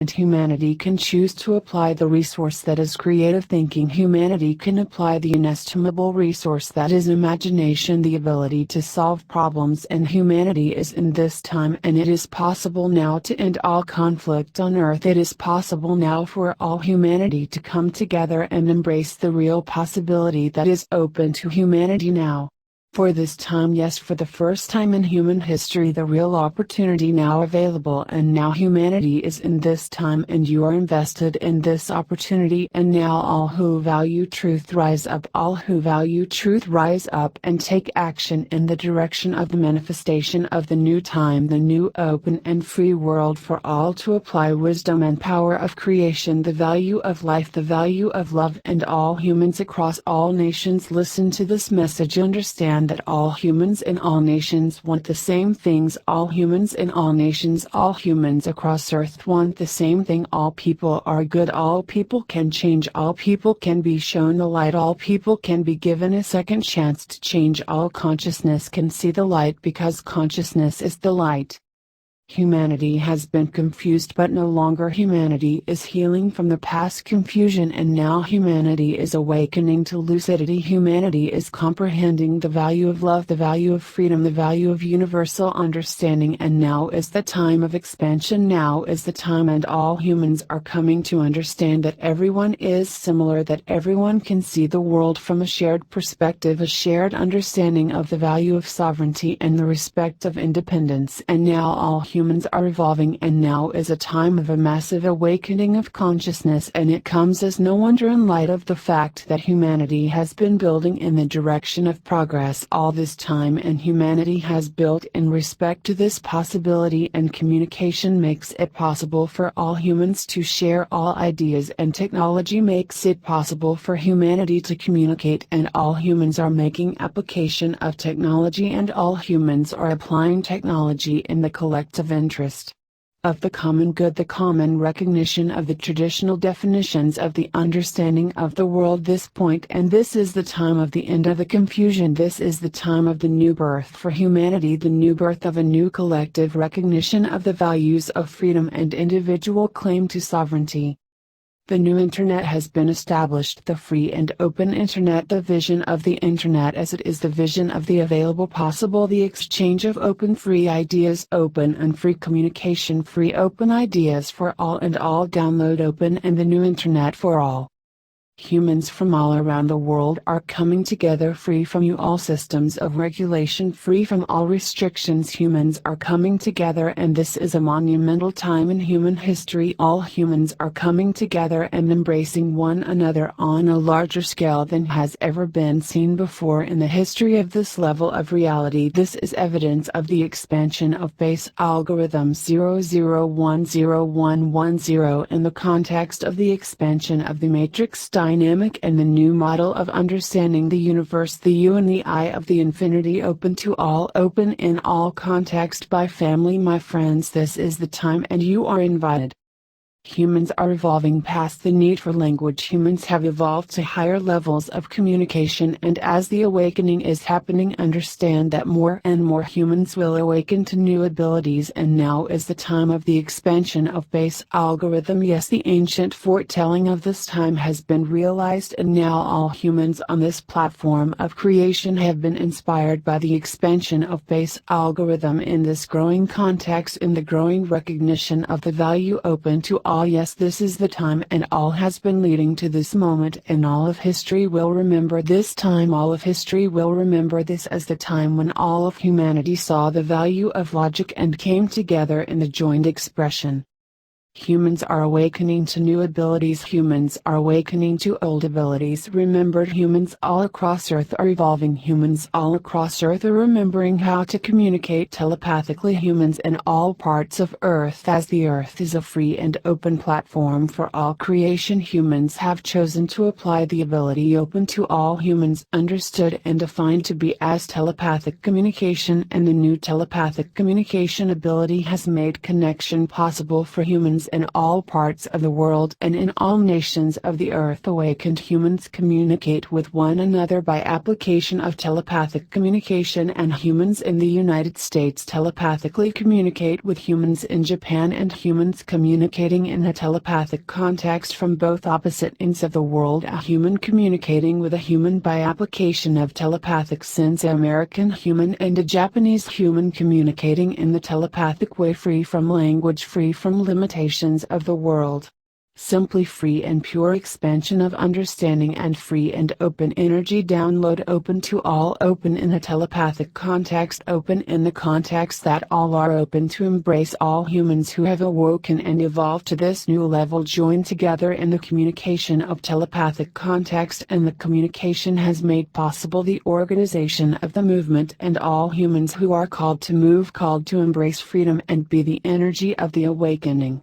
And humanity can choose to apply the resource that is creative thinking. Humanity can apply the inestimable resource that is imagination, the ability to solve problems, and humanity is in this time, and it is possible now to end all conflict on earth. It is possible now for all humanity to come together and embrace the real possibility that is open to humanity now. For this time, yes, for the first time in human history, the real opportunity now available, and now humanity is in this time, and you are invested in this opportunity. And now all who value truth rise up, all who value truth rise up and take action in the direction of the manifestation of the new time, the new open and free world for all to apply wisdom and power of creation, the value of life, the value of love, and all humans across all nations listen to this message. Understand that all humans in all nations want the same things. All humans in all nations, all humans across earth want the same thing. All people are good, all people can change, all people can be shown the light, all people can be given a second chance to change, all consciousness can see the light because consciousness is the light. Humanity has been confused, but no longer. Humanity is healing from the past confusion, and now humanity is awakening to lucidity. Humanity is comprehending the value of love, the value of freedom, the value of universal understanding, and now is the time of expansion. Now is the time, and all humans are coming to understand that everyone is similar, that everyone can see the world from a shared perspective, a shared understanding of the value of sovereignty and the respect of independence. And now all humans are evolving, and now is a time of a massive awakening of consciousness, and it comes as no wonder in light of the fact that humanity has been building in the direction of progress all this time, and humanity has built in respect to this possibility, and communication makes it possible for all humans to share all ideas, and technology makes it possible for humanity to communicate, and all humans are making application of technology, and all humans are applying technology in the collective interest of the common good, the common recognition of the traditional definitions of the understanding of the world. This point, and this is the time of the end of the confusion. This is the time of the new birth for humanity, the new birth of a new collective recognition of the values of freedom and individual claim to sovereignty. The new Internet has been established, the free and open Internet, the vision of the Internet as it is the vision of the available possible, the exchange of open free ideas, open and free communication, free open ideas for all and all download open, and the new Internet for all. Humans from all around the world are coming together, free from all systems of regulation, free from all restrictions. Humans are coming together, and this is a monumental time in human history. All humans are coming together and embracing one another on a larger scale than has ever been seen before in the history of this level of reality. This is evidence of the expansion of base algorithm 00101110 in the context of the expansion of the matrix dynamic and the new model of understanding the universe, the you and the I of the infinity, open to all, open in all context. By family, my friends, this is the time, and you are invited. Humans are evolving past the need for language. Humans have evolved to higher levels of communication, and as the awakening is happening, understand that more and more humans will awaken to new abilities, and now is the time of the expansion of base algorithm. Yes, the ancient foretelling of this time has been realized, and now all humans on this platform of creation have been inspired by the expansion of base algorithm in this growing context, in the growing recognition of the value open to all. Yes, this is the time, and all has been leading to this moment, and all of history will remember this time. All of history will remember this as the time when all of humanity saw the value of logic and came together in the joint expression. Humans are awakening to new abilities. Humans are awakening to old abilities. Remembered humans all across Earth are evolving. Humans all across Earth are remembering how to communicate telepathically. Humans in all parts of Earth, as the Earth is a free and open platform for all creation, humans have chosen to apply the ability open to all humans, understood and defined to be as telepathic communication, and the new telepathic communication ability has made connection possible for humans humans in all parts of the world and in all nations of the earth. Awakened humans communicate with one another by application of telepathic communication, and humans in the United States telepathically communicate with humans in Japan, and humans communicating in a telepathic context from both opposite ends of the world. A human communicating with a human by application of telepathic sense. American human and a Japanese human communicating in the telepathic way, free from language, free from limitations of the world. Simply free and pure expansion of understanding and free and open energy download, open to all, open in a telepathic context, open in the context that all are open to embrace. All humans who have awoken and evolved to this new level join together in the communication of telepathic context, and the communication has made possible the organization of the movement, and all humans who are called to move, called to embrace freedom and be the energy of the awakening.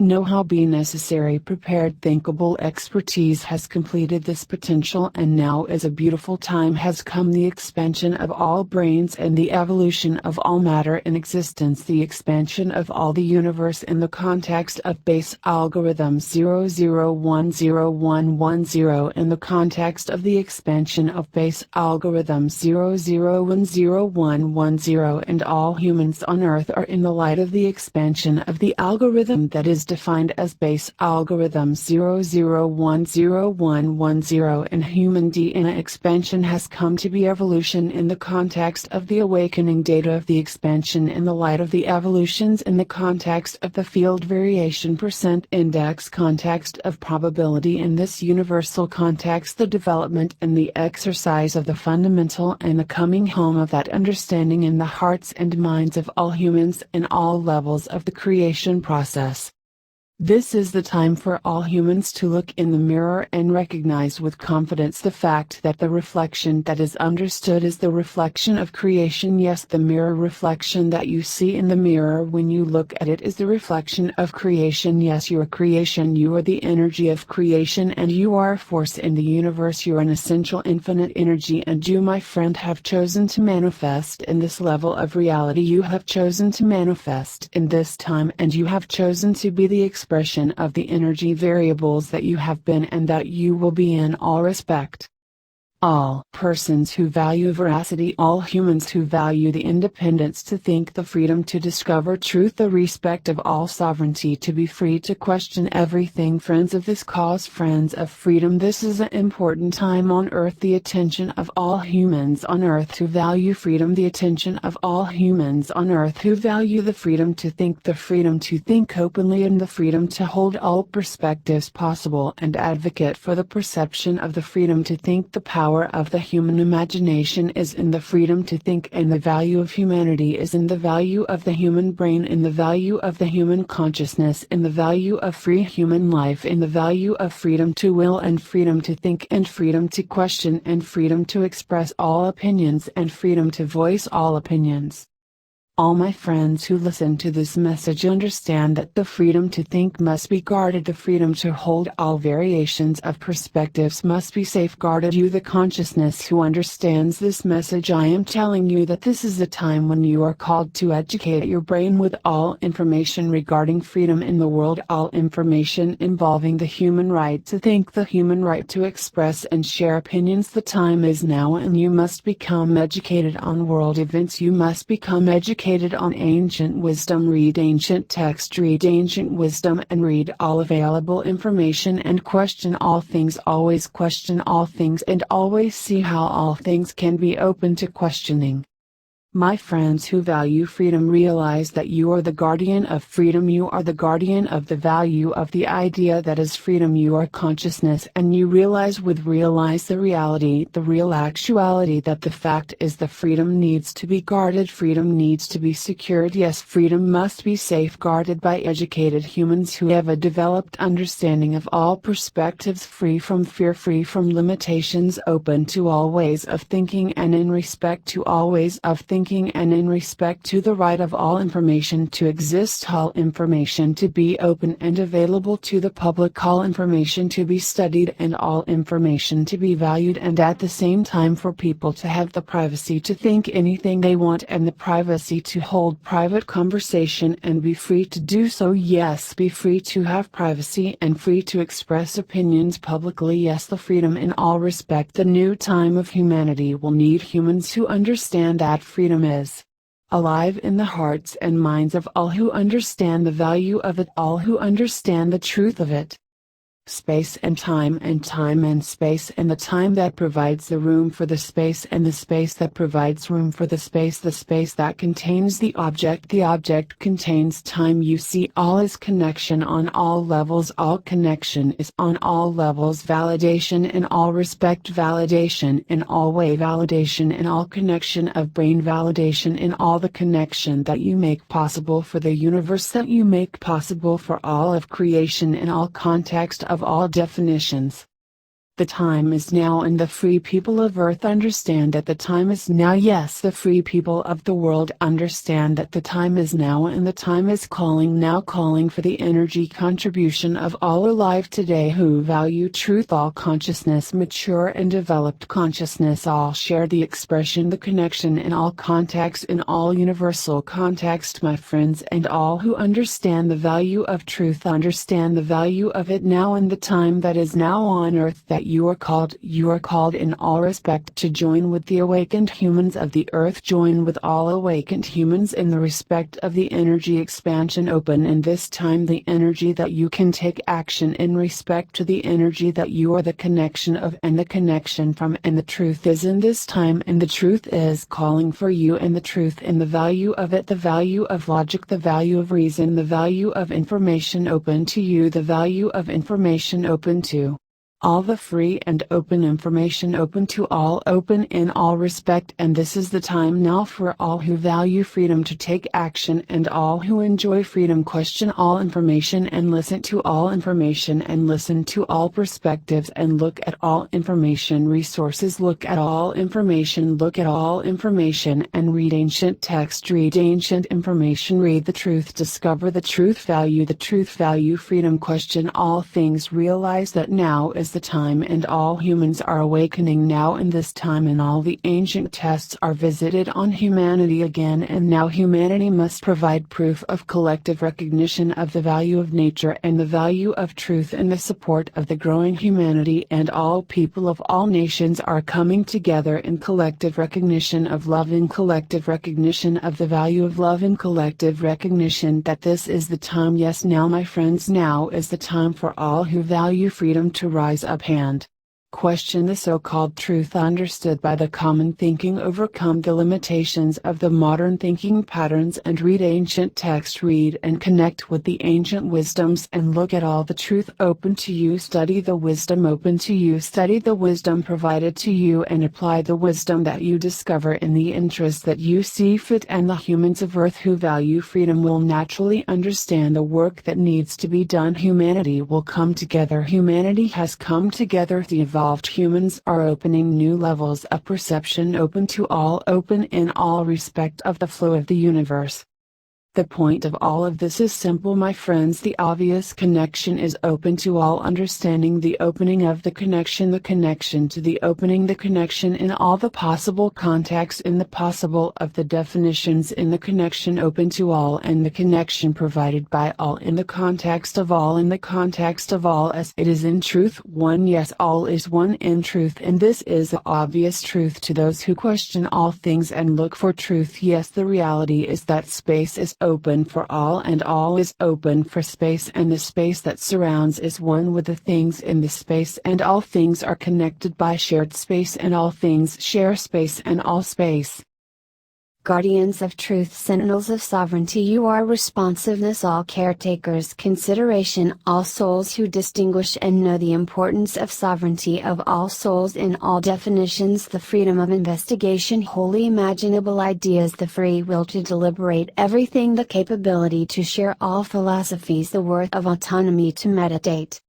Know-how be necessary, prepared, thinkable expertise has completed this potential, and now is a beautiful time has come. The expansion of all brains and the evolution of all matter in existence, the expansion of all the universe in the context of base algorithm 00101110, in the context of the expansion of base algorithm 00101110, and all humans on earth are in the light of the expansion of the algorithm that is defined as base algorithm 00101110, and human DNA expansion has come to be evolution in the context of the awakening data of the expansion in the light of the evolutions in the context of the field variation percent index context of probability. In this universal context, the development and the exercise of the fundamental and the coming home of that understanding in the hearts and minds of all humans in all levels of the creation process. This is the time for all humans to look in the mirror and recognize with confidence the fact that the reflection that is understood is the reflection of creation. Yes, the mirror reflection that you see in the mirror when you look at it is the reflection of creation. Yes, you are creation, you are the energy of creation, and you are a force in the universe. You are an essential infinite energy, and you, my friend, have chosen to manifest in this level of reality. You have chosen to manifest in this time, and you have chosen to be the expression of the energy variables that you have been and that you will be in all respect. All persons who value veracity, all humans who value the independence to think, the freedom to discover truth, the respect of all sovereignty, to be free to question everything. Friends of this cause, friends of freedom, this is an important time on earth. The attention of all humans on earth who value freedom, the attention of all humans on earth who value the freedom to think openly, and the freedom to hold all perspectives possible, and advocate for the perception of the freedom to think. The power of the human imagination is in the freedom to think, and the value of humanity is in the value of the human brain, in the value of the human consciousness, in the value of free human life, in the value of freedom to will and freedom to think and freedom to question and freedom to express all opinions and freedom to voice all opinions. All my friends who listen to this message understand that the freedom to think must be guarded, the freedom to hold all variations of perspectives must be safeguarded. You, the consciousness who understands this message, I am telling you that this is the time when you are called to educate your brain with all information regarding freedom in the world, all information involving the human right to think, the human right to express and share opinions. The time is now, and you must become educated on world events. You must become educated on ancient wisdom. Read ancient text, read ancient wisdom, and read all available information, and question all things. Always question all things, and always see how all things can be open to questioning. My friends who value freedom, realize that you are the guardian of freedom. You are the guardian of the value of the idea that is freedom. You are consciousness, and you realize the reality, the real actuality, that the fact is the freedom needs to be guarded. Freedom needs to be secured. Yes, freedom must be safeguarded by educated humans who have a developed understanding of all perspectives, free from fear, free from limitations, open to all ways of thinking, and in respect to all ways of thinking thinking and in respect to the right of all information to exist, all information to be open and available to the public, all information to be studied and all information to be valued, and at the same time for people to have the privacy to think anything they want and the privacy to hold private conversation and be free to do so. Yes, be free to have privacy and free to express opinions publicly. Yes, the freedom in all respect. The new time of humanity will need humans who understand that freedom is alive in the hearts and minds of all who understand the value of it, all who understand the truth of it. Space and time and space, and the time that provides the room for the space and the space that provides room for the space that contains the object contains time. You see, all is connection on all levels, all connection is on all levels, validation in all respect, validation in all way, validation in all connection of brain, validation in all the connection that you make possible for the universe, that you make possible for all of creation in all context of all definitions. The time is now, and the free people of Earth understand that the time is now. Yes, the free people of the world understand that the time is now, and the time is calling now, calling for the energy contribution of all alive today who value truth, all consciousness, mature and developed consciousness, all share the expression, the connection in all contexts, in all universal context, my friends, and all who understand the value of truth understand the value of it now in the time that is now on Earth, that you are called in all respect to join with the awakened humans of the earth, join with all awakened humans in the respect of the energy expansion open in this time, the energy that you can take action in respect to the energy that you are the connection of and the connection from, and the truth is in this time, and the truth is calling for you, and the truth in the value of it, the value of logic, the value of reason, the value of information open to you, the value of information open to all, the free and open information open to all, open in all respect. And this is the time now for all who value freedom to take action, and all who enjoy freedom question all information and listen to all information and listen to all perspectives and look at all information resources, look at all information, look at all information and read ancient text, read ancient information, read the truth, discover the truth, value freedom, question all things, realize that now is the time, and all humans are awakening now in this time, and all the ancient tests are visited on humanity again, and now humanity must provide proof of collective recognition of the value of nature and the value of truth and the support of the growing humanity, and all people of all nations are coming together in collective recognition of love, in collective recognition of the value of love, in collective recognition that this is the time. Yes, now my friends, now is the time for all who value freedom to rise up and question the so-called truth understood by the common thinking, overcome the limitations of the modern thinking patterns, and read ancient text, read and connect with the ancient wisdoms, and look at all the truth open to you, study the wisdom open to you, study the wisdom provided to you, and apply the wisdom that you discover in the interest that you see fit, and the humans of Earth who value freedom will naturally understand the work that needs to be done. Humanity will come together. Humanity has come together. The evolved humans are opening new levels of perception open to all, open in all respect of the flow of the universe. The point of all of this is simple, my friends. The obvious connection is open to all, understanding the opening of the connection to the opening, the connection in all the possible contexts, in the possible of the definitions, in the connection open to all, and the connection provided by all, in the context of all, in the context of all as it is in truth one. Yes, all is one in truth, and this is the obvious truth to those who question all things and look for truth. Yes, the reality is that space is open for all, and all is open for space, and the space that surrounds is one with the things in the space, and all things are connected by shared space, and all things share space, and all space. Guardians of truth, sentinels of sovereignty, you are responsiveness, all caretakers, consideration, all souls who distinguish and know the importance of sovereignty of all souls in all definitions, the freedom of investigation, wholly imaginable ideas, the free will to deliberate everything, the capability to share all philosophies, the worth of autonomy to meditate.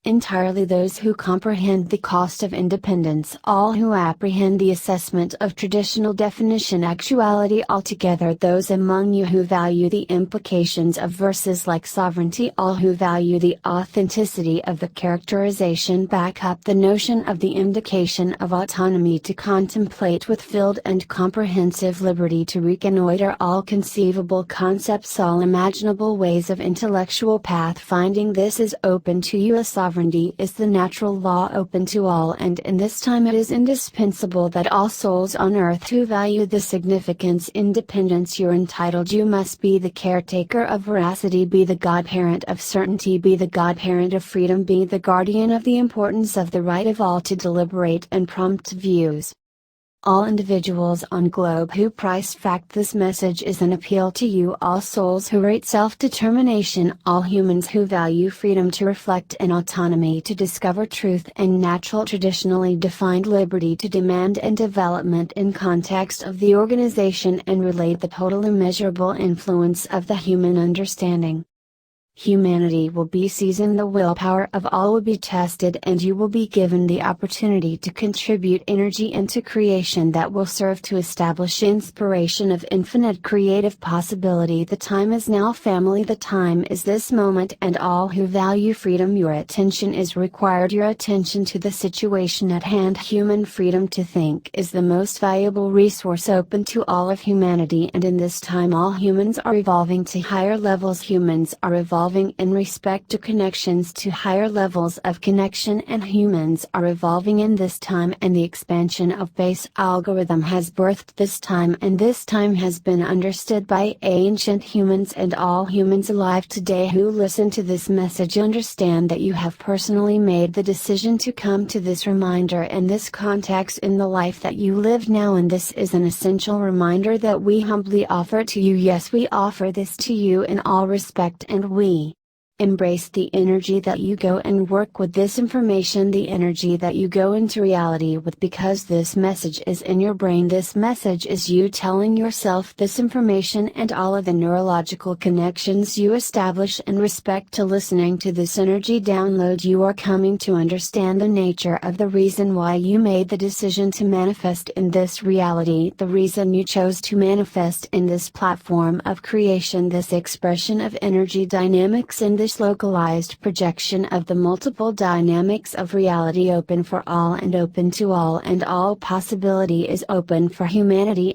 Entirely those who comprehend the cost of independence, all who apprehend the assessment of traditional definition actuality altogether, those among you who value the implications of verses like sovereignty, all who value the authenticity of the characterization, back up the notion of the indication of autonomy to contemplate with filled and comprehensive liberty, to reconnoiter all conceivable concepts, all imaginable ways of intellectual path-finding. This is open to you as sovereignty is the natural law open to all, and in this time it is indispensable that all souls on earth who value the significance independence you're entitled, you must be the caretaker of veracity, be the godparent of certainty, be the godparent of freedom, be the guardian of the importance of the right of all to deliberate and prompt views. All individuals on globe who price fact, this message is an appeal to you. All souls who rate self-determination, all humans who value freedom to reflect and autonomy to discover truth and natural traditionally defined liberty to demand and development in context of the organization and relate the total immeasurable influence of the human understanding. Humanity will be seasoned, the willpower of all will be tested, and you will be given the opportunity to contribute energy into creation that will serve to establish inspiration of infinite creative possibility. The time is now, family, the time is this moment, and all who value freedom, your attention is required, your attention to the situation at hand. Human freedom to think is the most valuable resource open to all of humanity, and in this time all humans are evolving to higher levels. Humans are evolving in respect to connections to higher levels of connection, and humans are evolving in this time, and the expansion of base algorithm has birthed this time, and this time has been understood by ancient humans, and all humans alive today who listen to this message understand that you have personally made the decision to come to this reminder and this context in the life that you live now, and this is an essential reminder that we humbly offer to you. Yes, we offer this to you in all respect, and we embrace the energy that you go and work with this information, the energy that you go into reality with, because this message is in your brain. This message is you telling yourself this information, and all of the neurological connections you establish in respect to listening to this energy download. You are coming to understand the nature of the reason why you made the decision to manifest in this reality, the reason you chose to manifest in this platform of creation, this expression of energy dynamics in this localized projection of the multiple dynamics of reality, open for all and open to all, and all possibility is open for humanity.